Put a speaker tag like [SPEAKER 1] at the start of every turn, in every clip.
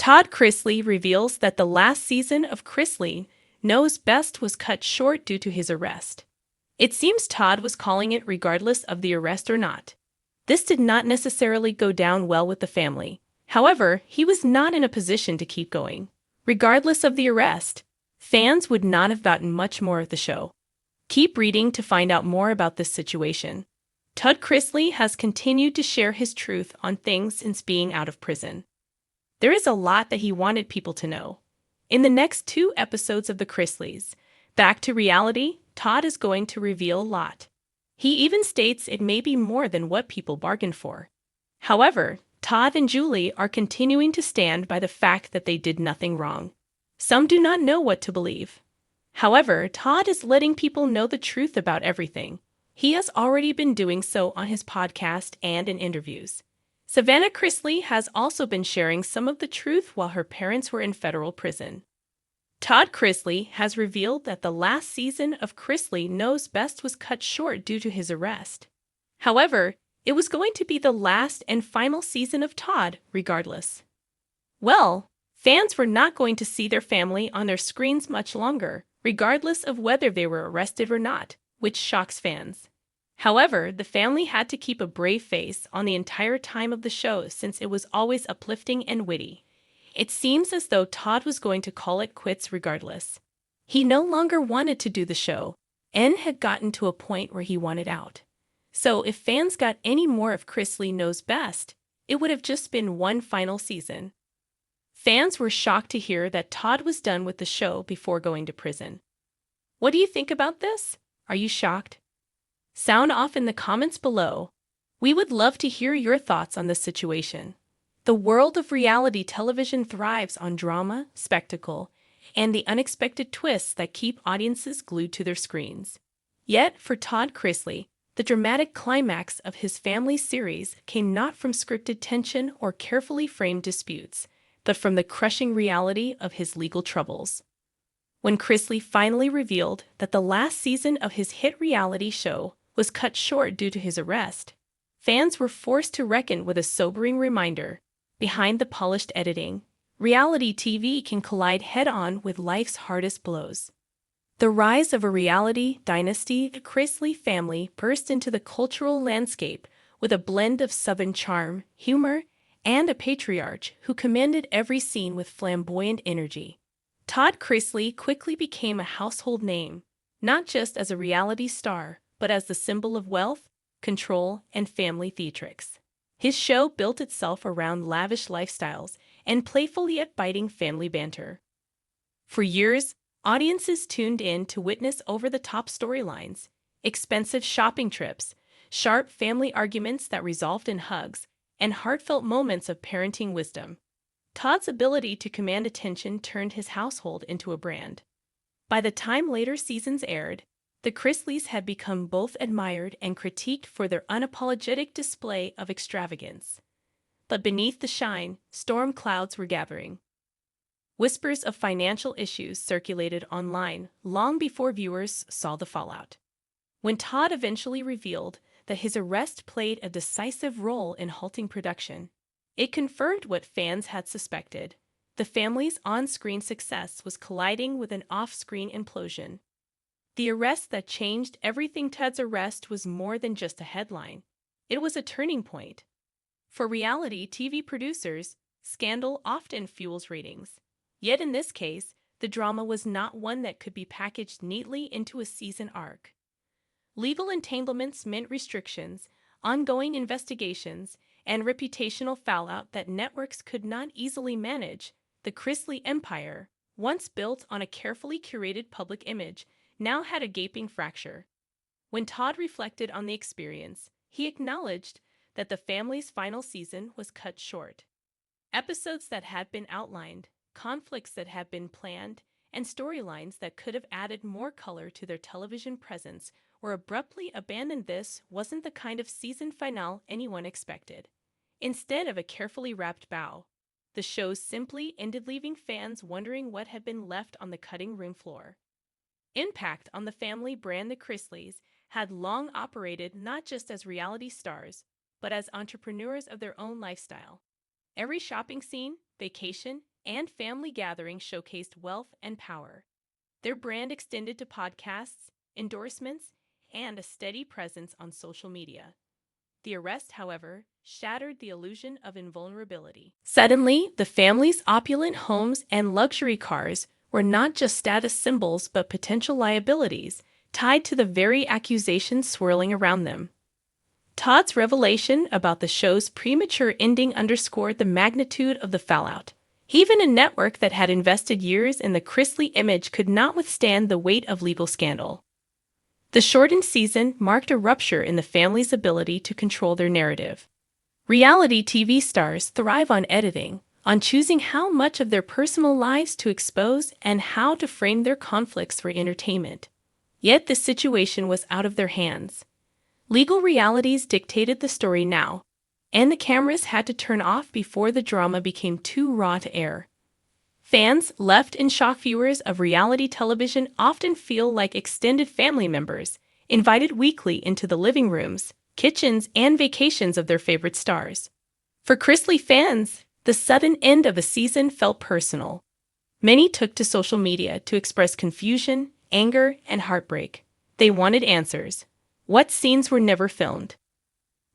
[SPEAKER 1] Todd Chrisley reveals that the last season of Chrisley Knows Best was cut short due to his arrest. It seems Todd was calling it regardless of the arrest or not. This did not necessarily go down well with the family. However, he was not in a position to keep going. Regardless of the arrest, fans would not have gotten much more of the show. Keep reading to find out more about this situation. Todd Chrisley has continued to share his truth on things since being out of prison. There is a lot that he wanted people to know. In the next 2 episodes of The Chrisleys, Back to Reality, Todd is going to reveal a lot. He even states it may be more than what people bargained for. However, Todd and Julie are continuing to stand by the fact that they did nothing wrong. Some do not know what to believe. However, Todd is letting people know the truth about everything. He has already been doing so on his podcast and in interviews. Savannah Chrisley has also been sharing some of the truth while her parents were in federal prison. Todd Chrisley has revealed that the last season of Chrisley Knows Best was cut short due to his arrest. However, it was going to be the last and final season of Todd, regardless. Well, fans were not going to see their family on their screens much longer, regardless of whether they were arrested or not, which shocks fans. However, the family had to keep a brave face on the entire time of the show since it was always uplifting and witty. It seems as though Todd was going to call it quits regardless. He no longer wanted to do the show, and had gotten to a point where he wanted out. So if fans got any more of Chrisley Knows Best, it would have just been one final season. Fans were shocked to hear that Todd was done with the show before going to prison. What do you think about this? Are you shocked? Sound off in the comments below. We would love to hear your thoughts on this situation. The world of reality television thrives on drama, spectacle, and the unexpected twists that keep audiences glued to their screens. Yet, for Todd Chrisley, the dramatic climax of his family series came not from scripted tension or carefully framed disputes, but from the crushing reality of his legal troubles. When Chrisley finally revealed that the last season of his hit reality show was cut short due to his arrest, fans were forced to reckon with a sobering reminder. Behind the polished editing, reality TV can collide head-on with life's hardest blows. The rise of a reality dynasty, the Chrisley family burst into the cultural landscape with a blend of Southern charm, humor, and a patriarch who commanded every scene with flamboyant energy. Todd Chrisley quickly became a household name, not just as a reality star, but as the symbol of wealth, control, and family theatrics. His show built itself around lavish lifestyles and playful yet biting family banter. For years, audiences tuned in to witness over-the-top storylines, expensive shopping trips, sharp family arguments that resolved in hugs, and heartfelt moments of parenting wisdom. Todd's ability to command attention turned his household into a brand. By the time later seasons aired, the Chrisleys had become both admired and critiqued for their unapologetic display of extravagance. But beneath the shine, storm clouds were gathering. Whispers of financial issues circulated online long before viewers saw the fallout. When Todd eventually revealed that his arrest played a decisive role in halting production, it confirmed what fans had suspected. The family's on-screen success was colliding with an off-screen implosion. The arrest that changed everything. Todd's arrest was more than just a headline. It was a turning point. For reality TV producers, scandal often fuels ratings. Yet in this case, the drama was not one that could be packaged neatly into a season arc. Legal entanglements meant restrictions, ongoing investigations, and reputational fallout that networks could not easily manage. The Chrisley empire, once built on a carefully curated public image, now had a gaping fracture. When Todd reflected on the experience, he acknowledged that the family's final season was cut short. Episodes that had been outlined, conflicts that had been planned, and storylines that could have added more color to their television presence were abruptly abandoned. This wasn't the kind of season finale anyone expected. Instead of a carefully wrapped bow, the show simply ended, leaving fans wondering what had been left on the cutting room floor. Impact on the family brand. The Chrisleys had long operated not just as reality stars, but as entrepreneurs of their own lifestyle. Every shopping scene, vacation, and family gatherings showcased wealth and power. Their brand extended to podcasts, endorsements, and a steady presence on social media. The arrest, however, shattered the illusion of invulnerability. Suddenly, the family's opulent homes and luxury cars were not just status symbols but potential liabilities tied to the very accusations swirling around them. Todd's revelation about the show's premature ending underscored the magnitude of the fallout. Even a network that had invested years in the Chrisley image could not withstand the weight of legal scandal. The shortened season marked a rupture in the family's ability to control their narrative. Reality TV stars thrive on editing, on choosing how much of their personal lives to expose and how to frame their conflicts for entertainment. Yet this situation was out of their hands. Legal realities dictated the story now, and the cameras had to turn off before the drama became too raw to air. Fans, left in shock, viewers of reality television often feel like extended family members, invited weekly into the living rooms, kitchens, and vacations of their favorite stars. For Chrisley fans, the sudden end of a season felt personal. Many took to social media to express confusion, anger, and heartbreak. They wanted answers. What scenes were never filmed?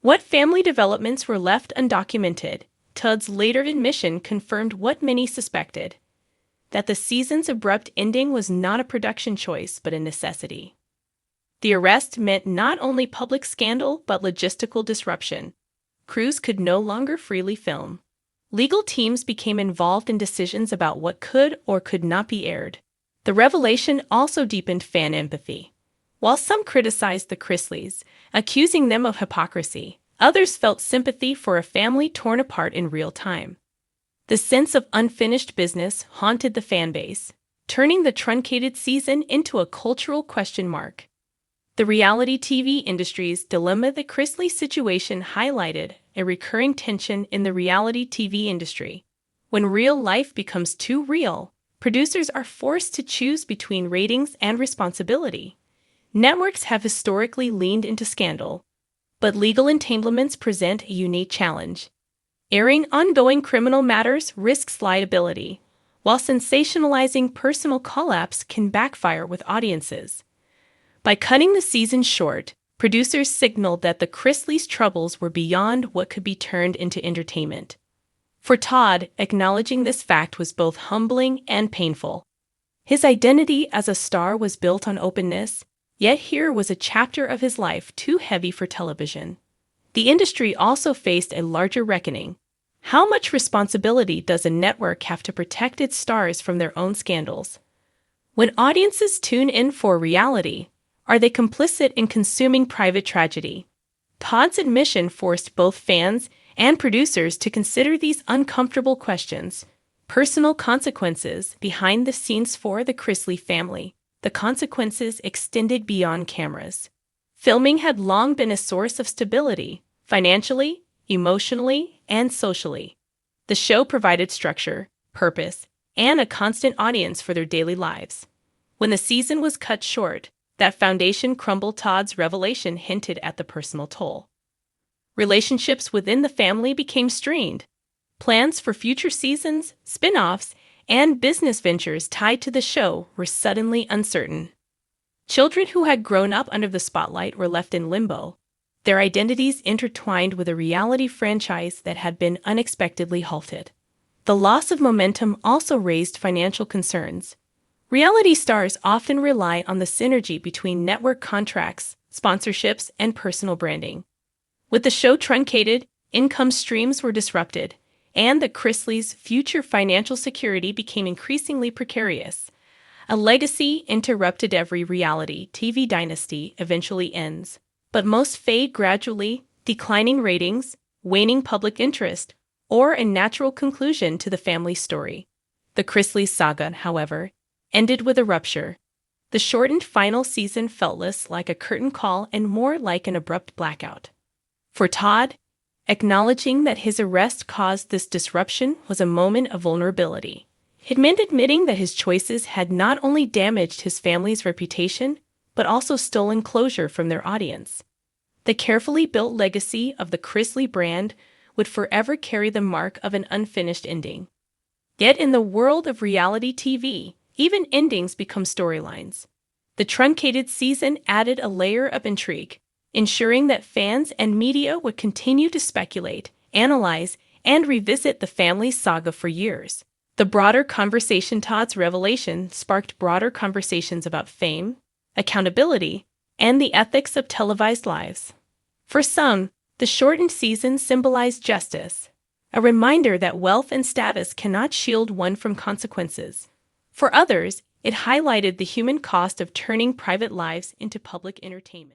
[SPEAKER 1] What family developments were left undocumented? Todd's later admission confirmed what many suspected, that the season's abrupt ending was not a production choice but a necessity. The arrest meant not only public scandal but logistical disruption. Crews could no longer freely film. Legal teams became involved in decisions about what could or could not be aired. The revelation also deepened fan empathy. While some criticized the Chrisleys, accusing them of hypocrisy, others felt sympathy for a family torn apart in real time. The sense of unfinished business haunted the fanbase, turning the truncated season into a cultural question mark. The reality TV industry's dilemma. The Chrisley situation highlighted a recurring tension in the reality TV industry. When real life becomes too real, producers are forced to choose between ratings and responsibility. Networks have historically leaned into scandal, but legal entanglements present a unique challenge. Airing ongoing criminal matters risks liability, while sensationalizing personal collapse can backfire with audiences. By cutting the season short, producers signaled that the Chrisleys' troubles were beyond what could be turned into entertainment. For Todd, acknowledging this fact was both humbling and painful. His identity as a star was built on openness, yet here was a chapter of his life too heavy for television. The industry also faced a larger reckoning. How much responsibility does a network have to protect its stars from their own scandals? When audiences tune in for reality, are they complicit in consuming private tragedy? Todd's admission forced both fans and producers to consider these uncomfortable questions. Personal consequences behind the scenes for the Chrisley family. The consequences extended beyond cameras. Filming had long been a source of stability, financially, emotionally, and socially. The show provided structure, purpose, and a constant audience for their daily lives. When the season was cut short, that foundation crumbled. Todd's revelation hinted at the personal toll. Relationships within the family became strained. Plans for future seasons, spin-offs, and business ventures tied to the show were suddenly uncertain. Children who had grown up under the spotlight were left in limbo, their identities intertwined with a reality franchise that had been unexpectedly halted. The loss of momentum also raised financial concerns. Reality stars often rely on the synergy between network contracts, sponsorships, and personal branding. With the show truncated, income streams were disrupted, and the Chrisleys' future financial security became increasingly precarious. A legacy interrupted. Every reality TV dynasty eventually ends, but most fade gradually, declining ratings, waning public interest, or a natural conclusion to the family story. The Chrisley saga, however, ended with a rupture. The shortened final season felt less like a curtain call and more like an abrupt blackout. For Todd, acknowledging that his arrest caused this disruption was a moment of vulnerability. It meant admitting that his choices had not only damaged his family's reputation, but also stolen closure from their audience. The carefully built legacy of the Chrisley brand would forever carry the mark of an unfinished ending. Yet in the world of reality TV, even endings become storylines. The truncated season added a layer of intrigue, ensuring that fans and media would continue to speculate, analyze, and revisit the family's saga for years. The broader conversation. Todd's revelation sparked broader conversations about fame, accountability, and the ethics of televised lives. For some, the shortened season symbolized justice, a reminder that wealth and status cannot shield one from consequences. For others, it highlighted the human cost of turning private lives into public entertainment.